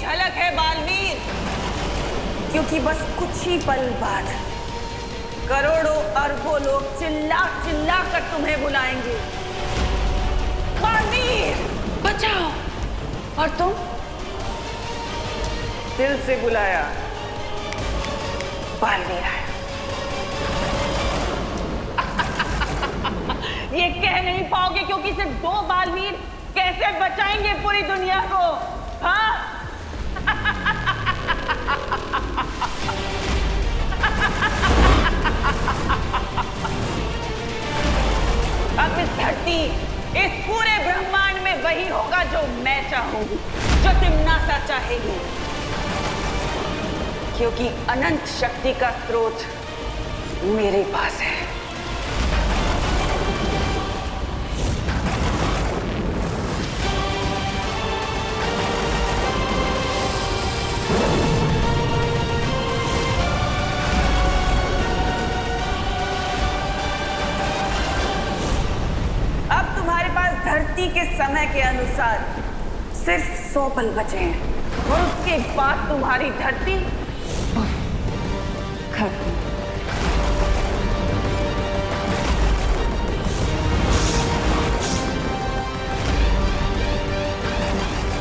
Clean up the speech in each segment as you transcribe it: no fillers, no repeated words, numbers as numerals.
झलक है बालवीर, क्योंकि बस कुछ ही पल बाद करोड़ों अरबों लोग चिल्ला चिल्ला कर तुम्हें बुलाएंगे, बालवीर बचाओ। और तुम दिल से बुलाया, बालवीर आया। ये कह नहीं पाओगे क्योंकि सिर्फ 2 बालवीर कैसे बचाएंगे पूरी दुनिया को, हाँ? अब इस धरती, इस पूरे ब्रह्मांड में वही होगा जो मैं चाहूंगी, जो तिम्नासा चाहेगी, क्योंकि अनंत शक्ति का स्रोत मेरे पास है। धरती के समय के अनुसार सिर्फ 100 पल बचे हैं और उसके बाद तुम्हारी धरती खत्म।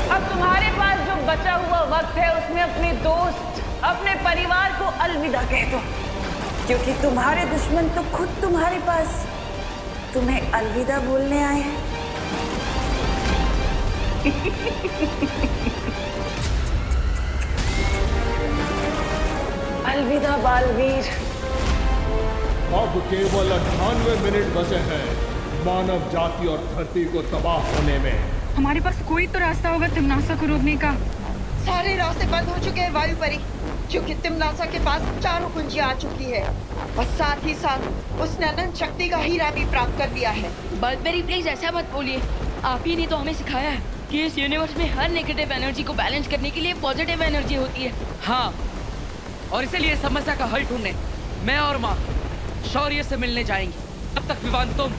अब तुम्हारे पास जो बचा हुआ वक्त है उसमें अपने दोस्त, अपने परिवार को अलविदा कह दो, क्योंकि तुम्हारे दुश्मन तो खुद तुम्हारे पास तुम्हें अलविदा बोलने आए हैं। अलविदा बालवीर। अब केवल 98 मिनट बचे हैं मानव जाति और धरती को तबाह होने में। हमारे पास कोई तो रास्ता होगा तिम्नासा को रोकने का। सारे रास्ते बंद हो चुके हैं वायु परी, क्योंकि तिम्नासा के पास 4 कुंजियां आ चुकी है और साथ ही साथ उसने अनंत शक्ति का हीरा भी प्राप्त कर लिया है। बल्बेरी प्लीज ऐसा मत बोलिए, आप ही ने तो हमें सिखाया है कि इस यूनिवर्स में हर नेगेटिव एनर्जी को बैलेंस करने के लिए पॉजिटिव एनर्जी होती है। हाँ, और इसीलिए समस्या का हल ढूंढने मैं और माँ शौर्य से मिलने जाएंगे। तब तक विवान तुम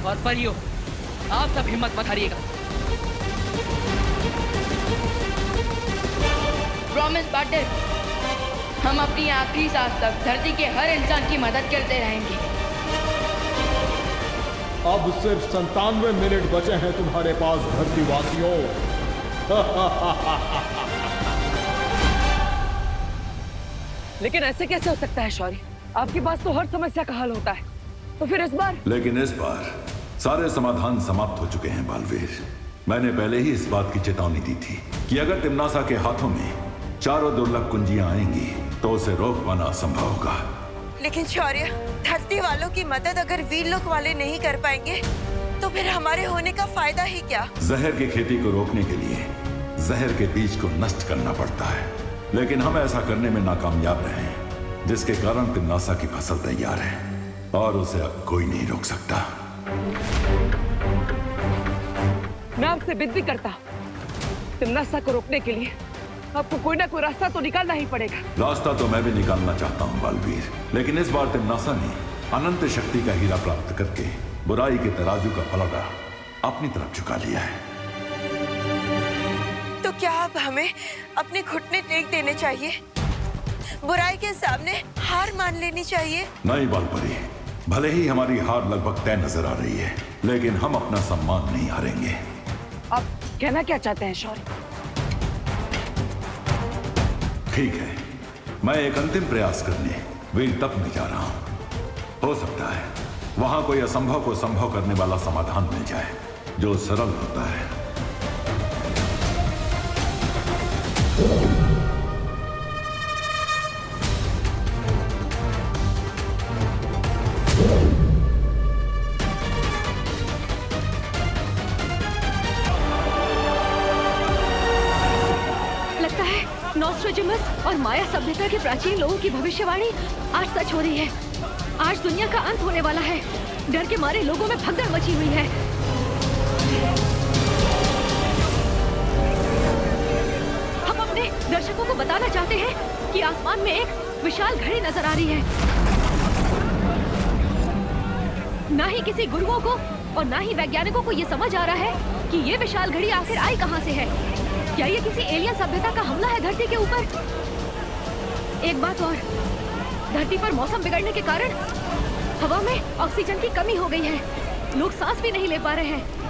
और परियो आप सब हिम्मत मत हारिएगा। प्रॉमिस पार्टनर, हम अपनी आखिरी सांस तक धरती के हर इंसान की मदद करते रहेंगे। अब सिर्फ 97 मिनट बचे हैं तुम्हारे पास धरतीवासियों। लेकिन ऐसे कैसे हो सकता है शौर्य? आपके पास तो हर समस्या का हल होता है, तो फिर इस बार? लेकिन इस बार सारे समाधान समाप्त हो चुके हैं बालवीर। मैंने पहले ही इस बात की चेतावनी दी थी कि अगर तिम्नासा के हाथों में 4 दुर्लभ कुंजियां आएंगी तो उसे रोक पाना असंभव होगा। लेकिन शौर्य, धरती वालों की मदद अगर वीर लोक वाले नहीं कर पाएंगे तो फिर हमारे होने का फायदा ही क्या? जहर की खेती को रोकने के लिए जहर के बीज को नष्ट करना पड़ता है, लेकिन हम ऐसा करने में नाकामयाब रहे हैं, जिसके कारण तिम्नासा की फसल तैयार है और उसे अब कोई नहीं रोक सकता। मैं आपसे विनती करता हूं, तिम्नासा को रोकने के लिए आपको कोई ना कोई रास्ता तो निकालना ही पड़ेगा। रास्ता तो मैं भी निकालना चाहता हूँ बालवीर, लेकिन इस बार तिम्नासा ने अनंत शक्ति का हीरा प्राप्त करके बुराई के तराजू का पलड़ा अपनी तरफ झुका लिया है। तो क्या अब हमें अपने घुटने टेक देने चाहिए? बुराई के सामने हार मान लेनी चाहिए? नहीं बालपरी, भले ही हमारी हार लगभग तय नजर आ रही है, लेकिन हम अपना सम्मान नहीं हारेंगे। आप कहना क्या चाहते हैं शौर्य? ठीक है, मैं एक अंतिम प्रयास करने वीर तप में जा रहा हूं। हो सकता है वहां कोई असंभव को संभव करने वाला समाधान मिल जाए जो सरल होता है। लगता है नॉस्ट्रेडमस और माया सभ्यता के प्राचीन लोगों की भविष्यवाणी आज सच हो रही है। आज दुनिया का अंत होने वाला है। डर के मारे लोगों में भगदड़ मची हुई है। हम अपने दर्शकों को बताना चाहते हैं कि आसमान में एक विशाल घड़ी नजर आ रही है। ना ही किसी गुरुओं को और ना ही वैज्ञानिकों को ये समझ आ रहा है कि ये विशाल घड़ी आखिर आई कहां से है। क्या ये किसी एलियन सभ्यता का हमला है धरती के ऊपर? एक बात और, धरती पर मौसम बिगड़ने के कारण हवा में ऑक्सीजन की कमी हो गई है। लोग सांस भी नहीं ले पा रहे हैं।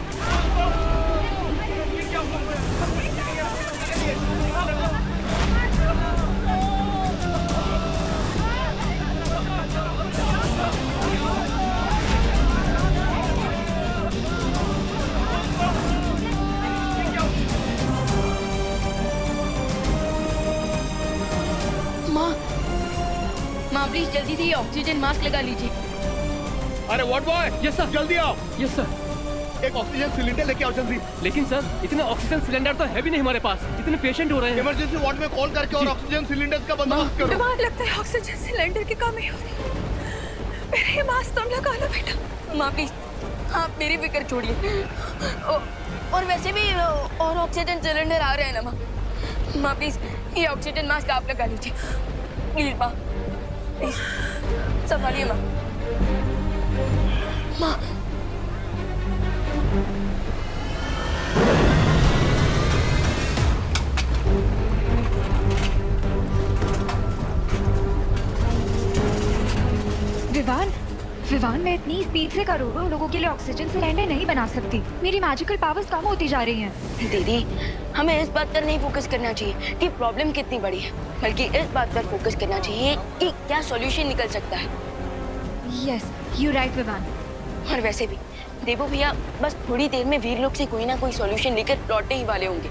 माँ प्लीज जल्दी से ये ऑक्सीजन मास्क लगा लीजिए। अरे व्हाट बॉय, यस सर। जल्दी आओ। Yes sir. एक ऑक्सीजन सिलेंडर लेके आओ जल्दी। लेकिन सर इतने ऑक्सीजन सिलेंडर तो है भी नहीं हमारे पास। इतने पेशेंट हो रहे हैं। इमरजेंसी वार्ड में कॉल करके और ऑक्सीजन सिलेंडर का बंदोबस्त करो। बीमार लगता है, ऑक्सीजन सिलेंडर की कमी हो रही है। मेरे ये मास्क तुम लगा लो बेटा। माँ प्लीज आप मेरी फिक्र छोड़िए। और वैसे भी और ऑक्सीजन सिलेंडर आ रहे हैं ना माँ। माँ प्लीज ये ऑक्सीजन मास्क आप लगा लीजिए प्लीज। माँ प्लीज संभालिए माँ। माँ विवान मैं इतनी स्पीड से करोड़ों लोगों के लिए ऑक्सीजन सिलेंडर नहीं बना सकती। मेरी मैजिकल पावर्स कम होती जा रही हैं। दीदी हमें इस बात पर नहीं फोकस करना चाहिए कि प्रॉब्लम कितनी बड़ी है, बल्कि इस बात पर फोकस करना चाहिए कि क्या सॉल्यूशन निकल सकता है। Yes you right Vivaan. और वैसे भी देवो भैया बस थोड़ी देर में वीर लोग से कोई ना कोई सॉल्यूशन लेकर लौटने ही वाले होंगे।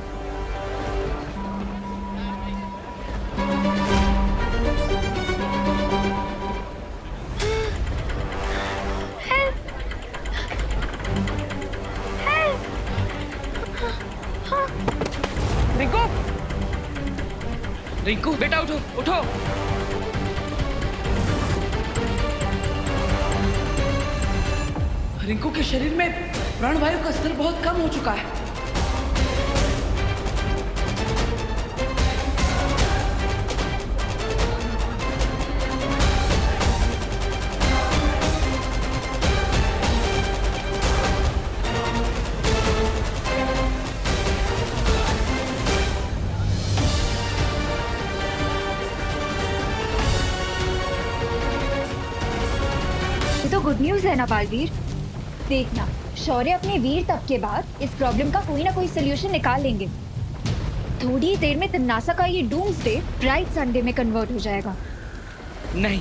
रिंकू, रिंकू बेटा उठो उठो। रिंकू के शरीर में प्राणवायु का स्तर बहुत कम हो चुका है। ये तो गुड न्यूज है ना बालवीर। देखना शौर्य अपने वीर तप के बाद इस प्रॉब्लम का कोई ना कोई सोल्यूशन निकाल लेंगे। थोड़ी देर में तिमनासा का ये डूम्सडे ब्राइट संडे में कन्वर्ट हो जाएगा। नहीं,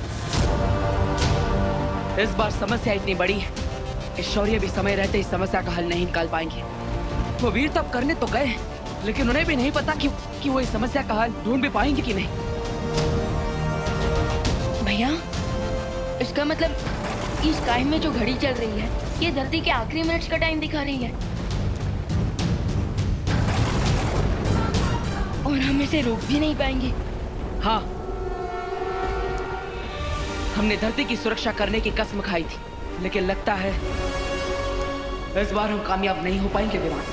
इस बार समस्या इतनी बड़ी है कि शौर्य भी समय रहते इस समस्या का हल नहीं निकाल पाएंगे। वो वीर तप करने तो गए, लेकिन उन्हें भी नहीं पता कि वो इस समस्या का हल ढूंढ भी पाएंगे कि नहीं। भैया इसका मतलब इस टाइम में जो घड़ी चल रही है ये धरती के आखिरी मिनट्स का टाइम दिखा रही है और हम इसे रोक भी नहीं पाएंगे। हाँ, हमने धरती की सुरक्षा करने की कसम खाई थी, लेकिन लगता है इस बार हम कामयाब नहीं हो पाएंगे विमान।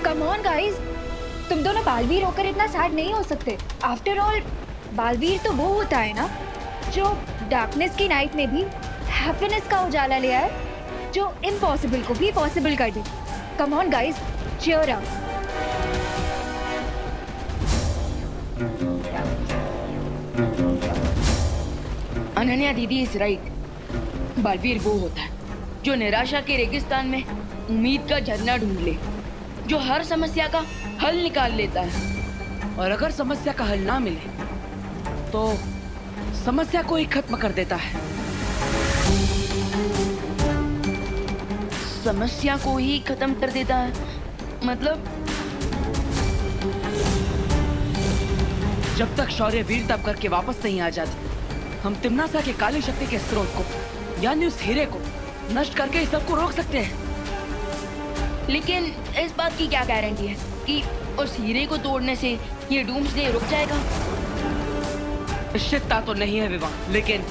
कम ऑन गाइस, तुम दोनों बालवीर होकर इतना सैड नहीं हो सकते। आफ्टर ऑल बालवीर तो वो होता है ना जो डार्कनेस की नाइट में भी हैप्पीनेस का उजाला ले आए, जो इम्पॉसिबल को भी पॉसिबल कर दे। Come on guys, cheer up. Ananya दीदी इज राइट। बालवीर वो होता है जो निराशा के रेगिस्तान में उम्मीद का झरना ढूंढ ले, जो हर समस्या का हल निकाल लेता है और अगर समस्या का हल ना मिले तो समस्या को ही खत्म कर देता है। समस्या को ही खत्म कर देता है मतलब? जब तक शौर्य वीर तप करके वापस नहीं आ जाते, हम तिमनासा के काली शक्ति के स्रोत को यानी उस हीरे को नष्ट करके इस सबको रोक सकते हैं। लेकिन इस बात की क्या गारंटी है कि उस हीरे को तोड़ने से ये डूम्सडे रुक जाएगा? निश्चितता तो नहीं है विवान, लेकिन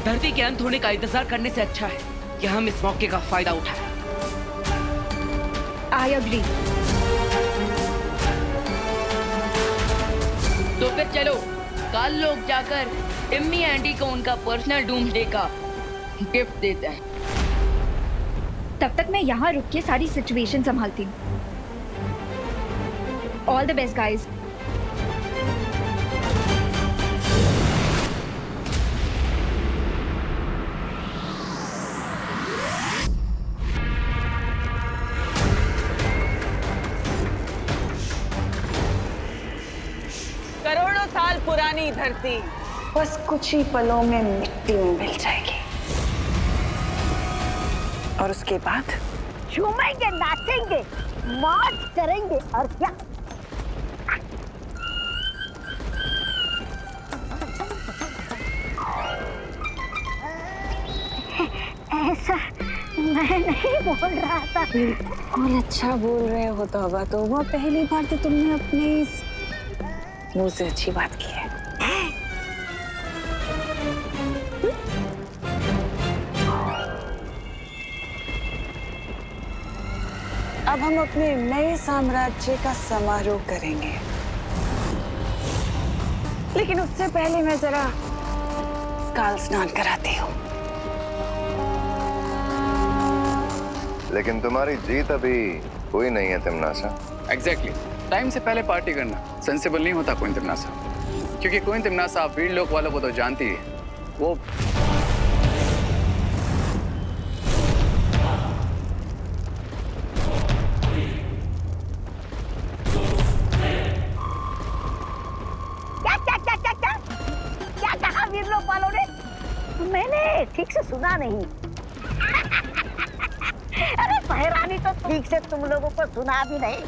धरती के अंत होने का इंतजार करने से अच्छा है कि हम इस मौके का फायदा उठाएं। I agree. तो फिर चलो कल लोग जाकर टिम्मी आंटी को उनका पर्सनल डूम्सडे का गिफ्ट देते हैं। तब तक मैं यहाँ रुक के सारी सिचुएशन संभालती हूँ। All the best guys. करोड़ों साल पुरानी धरती बस कुछ ही पलों में मिट्टी में मिल जाएगी, और उसके बाद झूमेंगे, नाचेंगे, मौज करेंगे और क्या। ऐसा मैं नहीं बोल रहा था। और अच्छा बोल रहे हो तौबा तौबा, पहली बार तो तुमने अपने इस मुंह से अच्छी बात की है। अब हम अपने नए साम्राज्य का समारोह करेंगे, लेकिन उससे पहले मैं जरा काल स्नान कराती हूँ। लेकिन तुम्हारी जीत अभी हुई नहीं है तिमनासा। एग्जैक्टली, टाइम से पहले पार्टी करना सेंसिबल नहीं होता क्वीन तिमनासा, क्योंकि क्वीन तिमनासा आप वीर लोक वालों को तो जानती है, वो क्या कहा वीर लोक वालों ने? मैंने ठीक से सुना नहीं। अरे पहरानी तो ठीक से तुम लोगों को सुना भी नहीं,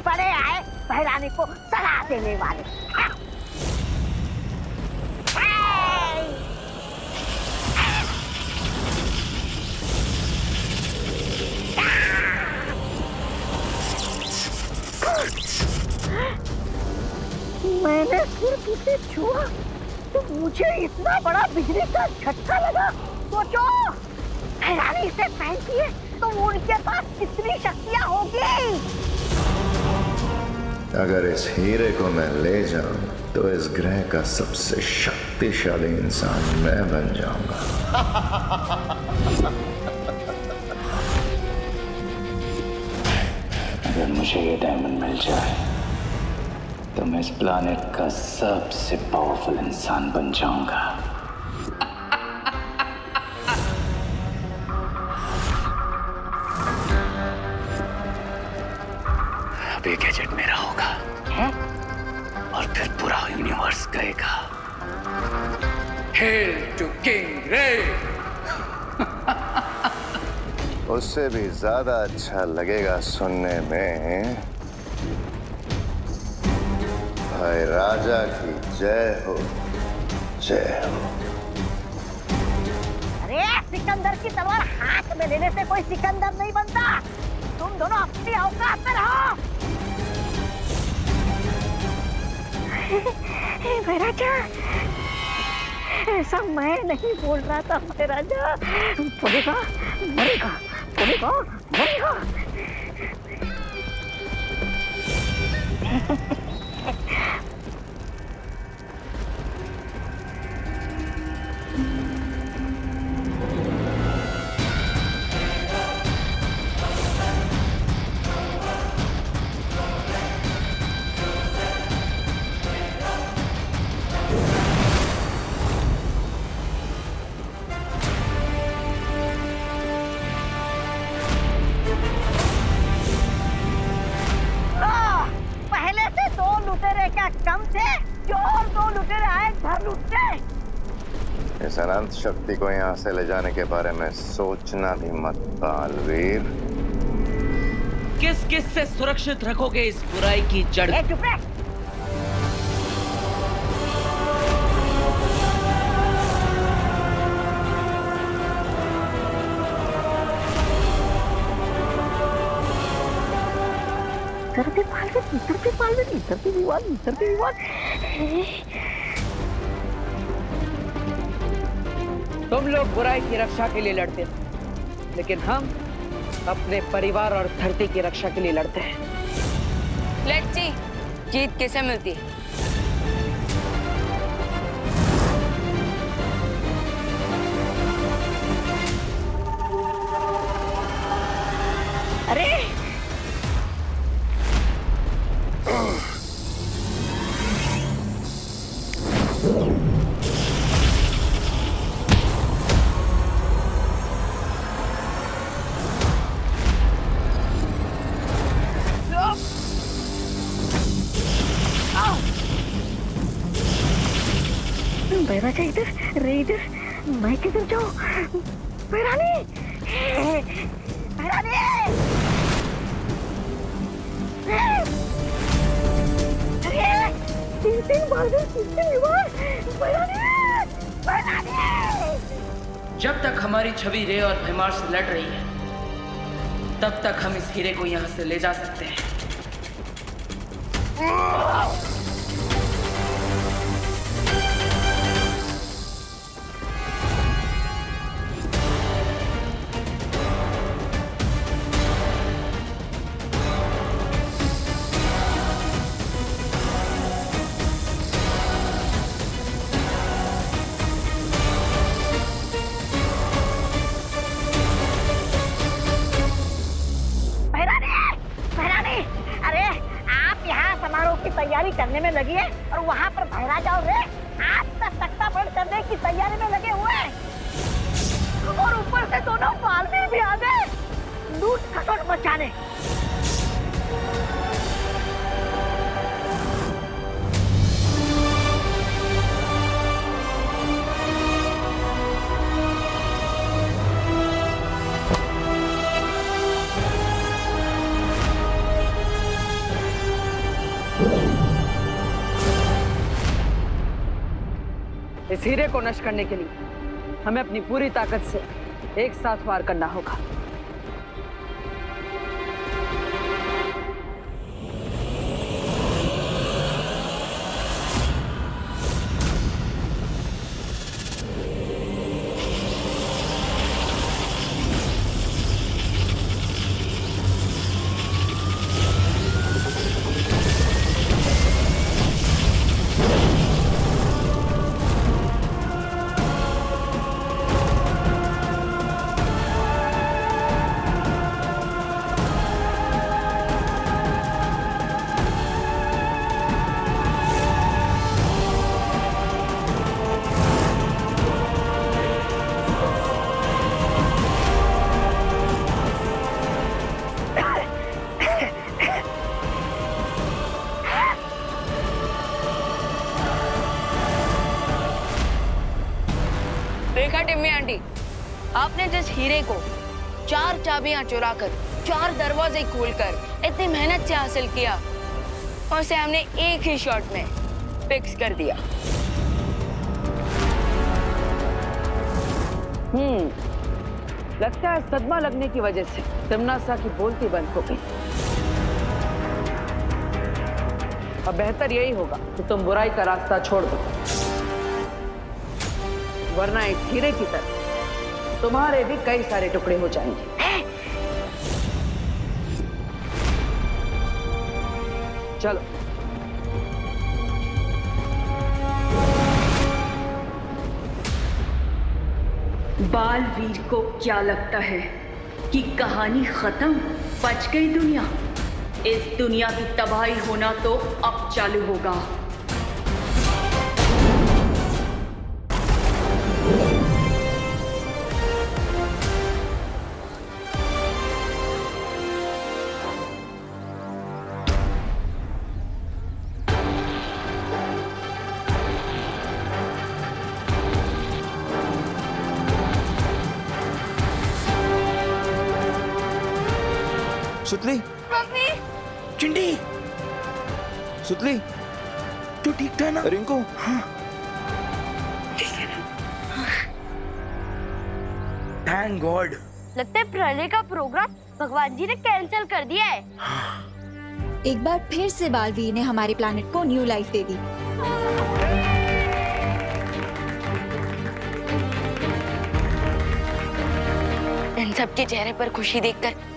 पड़े आए पहरानी को सलाह देने वाले। मैंने सिर्फ इसे छुआ तो मुझे इतना बड़ा बिजली का झटका लगा। सोचो, पहरानी इसे पहनती है तो उनके पास कितनी शक्तियां होगी। अगर इस हीरे को मैं ले जाऊं तो इस ग्रह का सबसे शक्तिशाली इंसान मैं बन जाऊंगा। अगर मुझे ये डायमंड मिल जाए तो मैं इस प्लैनेट का सबसे पावरफुल इंसान बन जाऊंगा। अब ये गैजेट मेरा होगा है? और फिर पूरा यूनिवर्स कहेगा हेल टू किंग रे। उससे भी ज्यादा अच्छा लगेगा सुनने में, भाई राजा की जय हो, जय हो। अरे सिकंदर की तलवार हाथ में लेने से कोई सिकंदर नहीं बनता। तुम दोनों अपनी औकात में रहो। महाराजा, ऐसा मैं नहीं बोल रहा था महाराजा। पड़ेगा, मरेगा, पड़ेगा, मरेगा। कम थे जो और दो लुटेरे आए घर लुटते। इस अनंत शक्ति को यहाँ से ले जाने के बारे में सोचना भी मत बालवीर। किस किस से सुरक्षित रखोगे इस बुराई की जड़? चुप रह। इधर भी पालवे, इधर भी पालवे, इधर भी विवाद, इधर भी विवाद। तुम लोग बुराई की रक्षा के लिए लड़ते हो, लेकिन हम अपने परिवार और धरती की रक्षा के लिए लड़ते हैं। लेट्स सी जीत किसे मिलती है। अरे महाराजा इधर रे, इधर मैं किधर जाऊं? महारानी, महारानी, अरे तीन बार महारानी, महारानी। जब तक हमारी छवि रे और भैमार से लड़ रही है, तब तक हम इस हीरे को यहाँ से ले जा सकते हैं। तैयारी करने में लगी है और वहाँ पर महाराजा और रे आज तक तख्ता पलट करने की तैयारी में लगे हुए हैं। और ऊपर से दोनों बालवीर भी आ गए लूट खसोट मचाने। इस हीरे को नष्ट करने के लिए हमें अपनी पूरी ताकत से एक साथ वार करना होगा। आपने जिस हीरे को 4 चाबियां चुराकर 4 दरवाजे खोलकर इतनी मेहनत से हासिल किया, और उसे हमने एक ही शॉट में फिक्स कर दिया। लगता है सदमा लगने की वजह से तिम्नासा की बोलती बंद हो गई। अब बेहतर यही होगा कि तुम बुराई का रास्ता छोड़ दो, वरना एक हीरे की तरह तुम्हारे भी कई सारे टुकड़े हो जाएंगे। चलो। बालवीर को क्या लगता है कि कहानी खत्म, बच गई दुनिया? इस दुनिया की तबाही होना तो अब चालू होगा। सुतली, चिंडी, सुतली, तू ठीक था ना? रिंकू, हाँ, थैंक गॉड। लगता है प्रलय का प्रोग्राम भगवान जी ने कैंसिल कर दिया है। एक बार फिर से बालवीर ने हमारे प्लैनेट को न्यू लाइफ दे दी। इन सबके चेहरे पर खुशी देखकर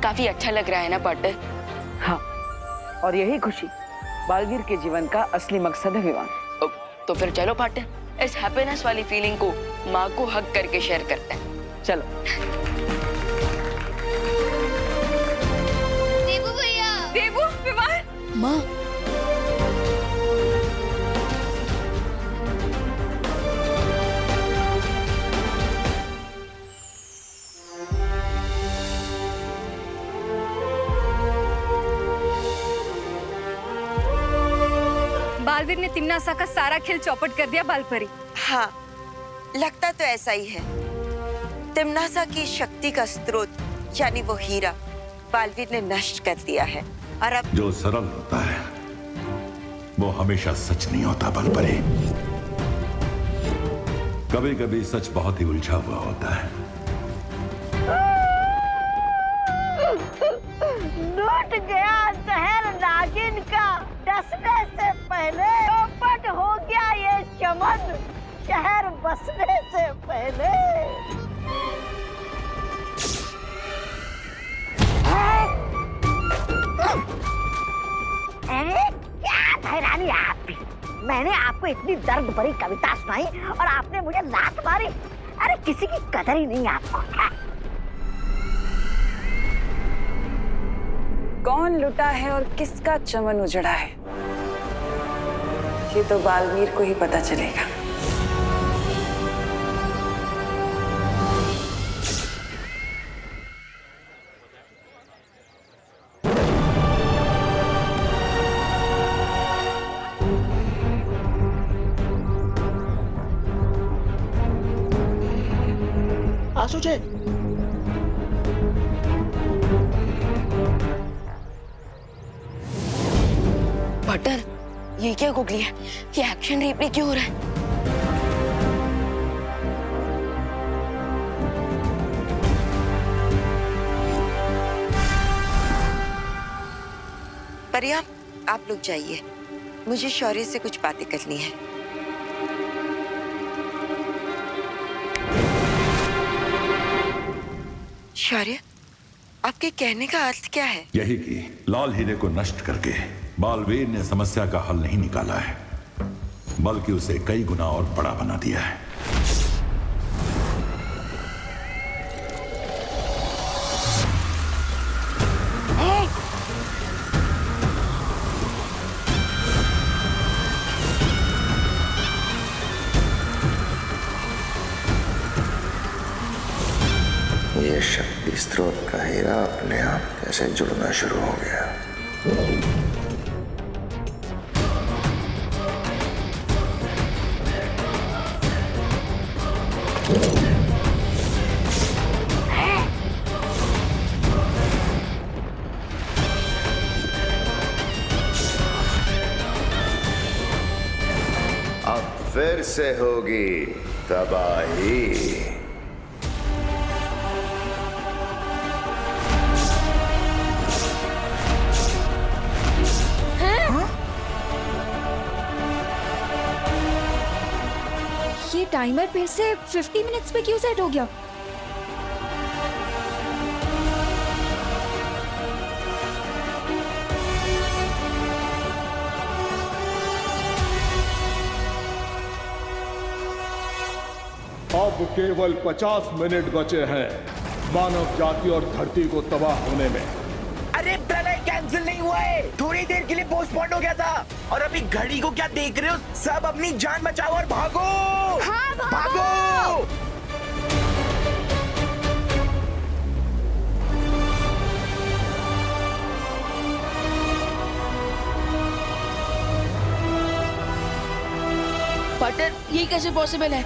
काफी अच्छा लग रहा है ना पार्टनर? हाँ, और यही खुशी बालवीर के जीवन का असली मकसद है विवान। तो फिर चलो पार्टनर, इस हैप्पीनेस वाली फीलिंग को माँ को हग करके शेयर करते हैं। चलो। देवू भैया, देवू, विवान, माँ, बालवीर ने तिम्नासा का सारा खेल चौपट कर दिया बालपरी। हाँ, लगता तो ऐसा ही है। तिम्नासा की शक्ति का स्रोत यानी वो हीरा बालवीर ने नष्ट कर दिया है और अब जो सरल होता है वो हमेशा सच नहीं होता बलपरी। कभी कभी सच बहुत ही उलझा हुआ होता है। लूट गया शहर नागिन का, डसने से पहले चौपट हो गया ये चमन, शहर बसने से पहले। अरे क्या धैर्य आप भी, मैंने आपको इतनी दर्द भरी कविता सुनाई और आपने मुझे लात मारी। अरे किसी की कदर ही नहीं आपको। कौन लुटा है और किसका चमन उजड़ा है ये तो बालवीर को ही पता चलेगा। आसुचे बटर, ये क्या गुगली है? ये एक्शन रिप्ले क्यों हो रहा है? परिया, आप लोग जाइए, मुझे शौर्य से कुछ बातें करनी है। शौर्य, आपके कहने का अर्थ क्या है? यही कि लाल हीरे को नष्ट करके बालवीर ने समस्या का हल नहीं निकाला है, बल्कि उसे कई गुना और बड़ा बना दिया है। ये शक्ति स्रोत का हीरा अपने आप कैसे जुड़ना शुरू हो गया। अब फिर से होगी तबाही। ये टाइमर फिर से 50 मिनट्स पे क्यों सेट हो गया? अब केवल 50 मिनट बचे हैं मानव जाति और धरती को तबाह होने में। अरे प्रलय कैंसिल नहीं हुआ है, थोड़ी देर के लिए पोस्टपोन हो गया था। और अभी घड़ी को क्या देख रहे हो? सब अपनी जान बचाओ और भागो। हाँ, भागो। बटर, ये कैसे पॉसिबल है?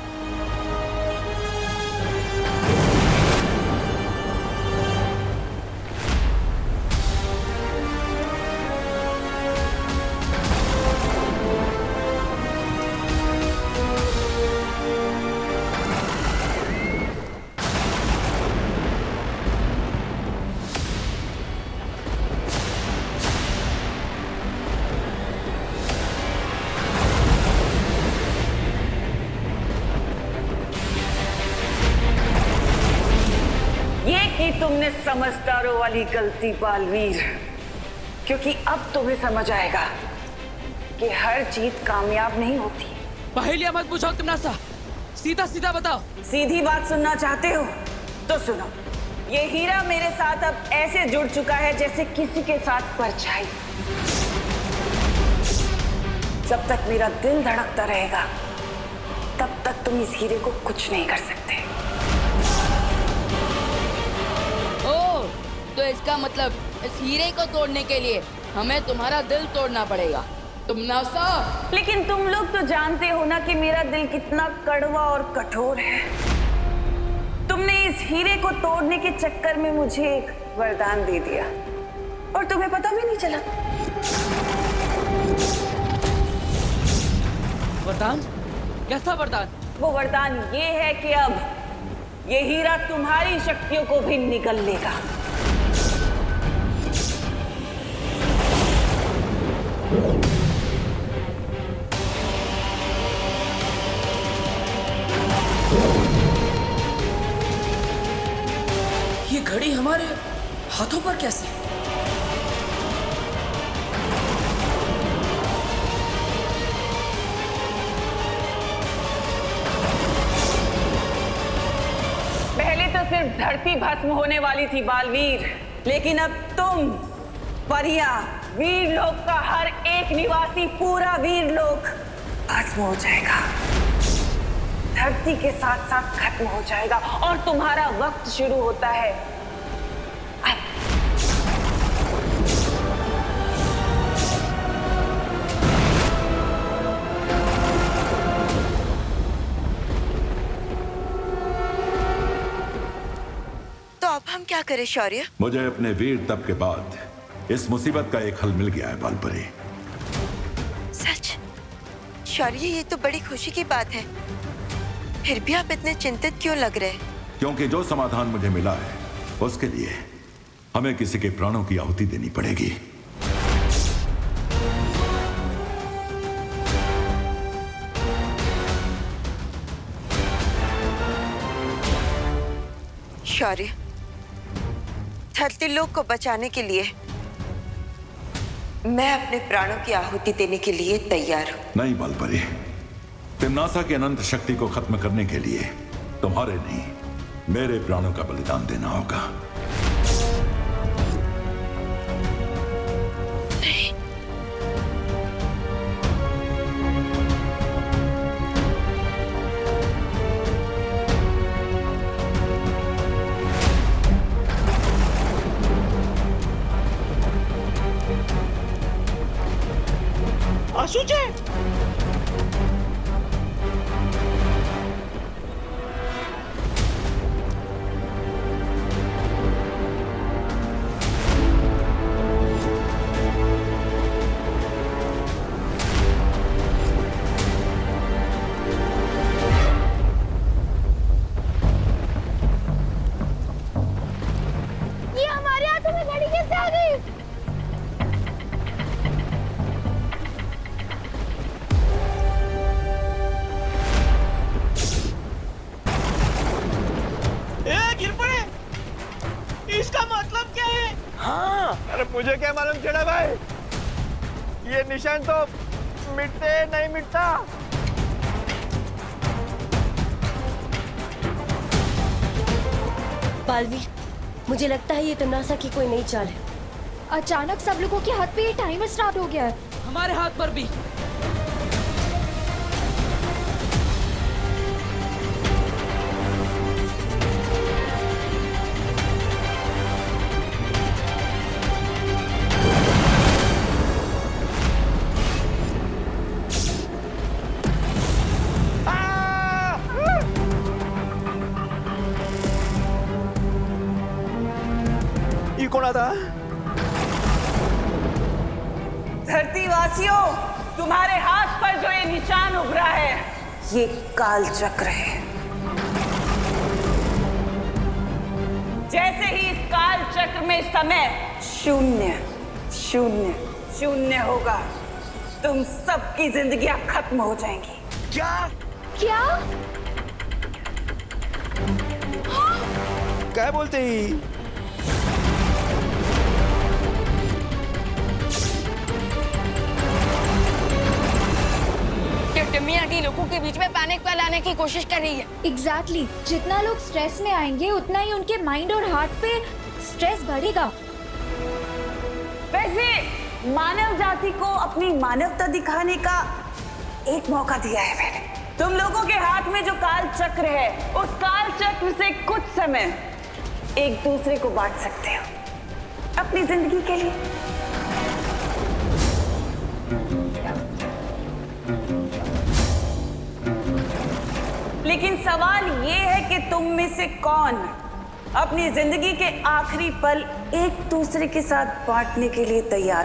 की तुमने समझदारों वाली गलती बालवीर, क्योंकि अब तुम्हें समझ आएगा कि हर जीत कामयाब नहीं होती। पहेलियां मत पूछो तिम्नासा, सीधा सीधा बताओ। सीधी बात सुनना चाहते हो तो सुनो। ये हीरा मेरे साथ अब ऐसे जुड़ चुका है जैसे किसी के साथ परछाई। जब तक मेरा दिल धड़कता रहेगा तब तक तुम इस हीरे को कुछ नहीं कर सकते। ओह, तो इसका मतलब इस हीरे को तोड़ने के लिए हमें तुम्हारा दिल तोड़ना पड़ेगा। तुमनासा। लेकिन तुम लोग तो जानते हो ना कि मेरा दिल कितना कड़वा और कठोर है। तुमने इस हीरे को तोड़ने के चक्कर में मुझे एक वरदान दे दिया और तुम्हें पता भी नहीं चला। वरदान? कैसा वरदान? वो वरदान ये है कि अब ये हीरा तुम्हारी शक्तियों को भी निगल लेगा। ये घड़ी हमारे हाथों पर कैसे? पहले तो सिर्फ धरती भस्म होने वाली थी बालवीर, लेकिन अब तुम परियां, वीर लोक का हर एक निवासी, पूरा वीर लोक भस्म हो जाएगा, धरती के साथ साथ खत्म हो जाएगा और तुम्हारा वक्त शुरू होता है। तो अब हम क्या करें शौर्य? मुझे अपने वीर तप के बाद इस मुसीबत का एक हल मिल गया है बालपरी। सच? शौर्य, ये तो बड़ी खुशी की बात है। फिर भी आप इतने चिंतित क्यों लग रहे हैं? क्योंकि जो समाधान मुझे मिला है उसके लिए हमें किसी के प्राणों की आहुति देनी पड़ेगी। शौर्य, धरती लोक को बचाने के लिए मैं अपने प्राणों की आहुति देने के लिए तैयार हूं। नहीं बालपरी, तिम्नासा की अनंत शक्ति को खत्म करने के लिए तुम्हारे नहीं, मेरे प्राणों का बलिदान देना होगा। नहीं। आशुचे, ये हमारे हाथों में घड़ी कैसे आ गई? गिर पड़े। इसका मतलब क्या है? हाँ, अरे मुझे क्या मालूम चढ़ा भाई, ये निशान तो मिटते नहीं मिटता। बालवीर, मुझे लगता है ये तमनासा की कोई नई चाल है। अचानक सब लोगों के हाथ पे ये टाइमर स्टार्ट हो गया है। हमारे हाथ पर भी। था? धरतीवासियों, तुम्हारे हाथ पर जो ये निशान उभरा है, ये काल चक्र है। जैसे ही इस काल चक्र में समय शून्य शून्य शून्य होगा, तुम सबकी जिंदगियां खत्म हो जाएंगी। क्या? क्या? क्या बोलते ही? टिम्मियाटी लोगों के बीच में पैनिक फैलाने की कोशिश कर रही है। एग्जैक्टली। जितना लोग स्ट्रेस में आएंगे उतना ही उनके माइंड और हार्ट पे स्ट्रेस बढ़ेगा। वैसे मानव जाति को अपनी मानवता दिखाने का एक मौका दिया है मैंने। तुम लोगों के हाथ में जो काल चक्र है, उस काल चक्र से कुछ समय एक दूसरे को बांट सकते हो अपनी जिंदगी के लिए। लेकिन सवाल ये है कि तुम में से कौन अपनी जिंदगी के आखिरी पल एक दूसरे के साथ बांटने के लिए तैयार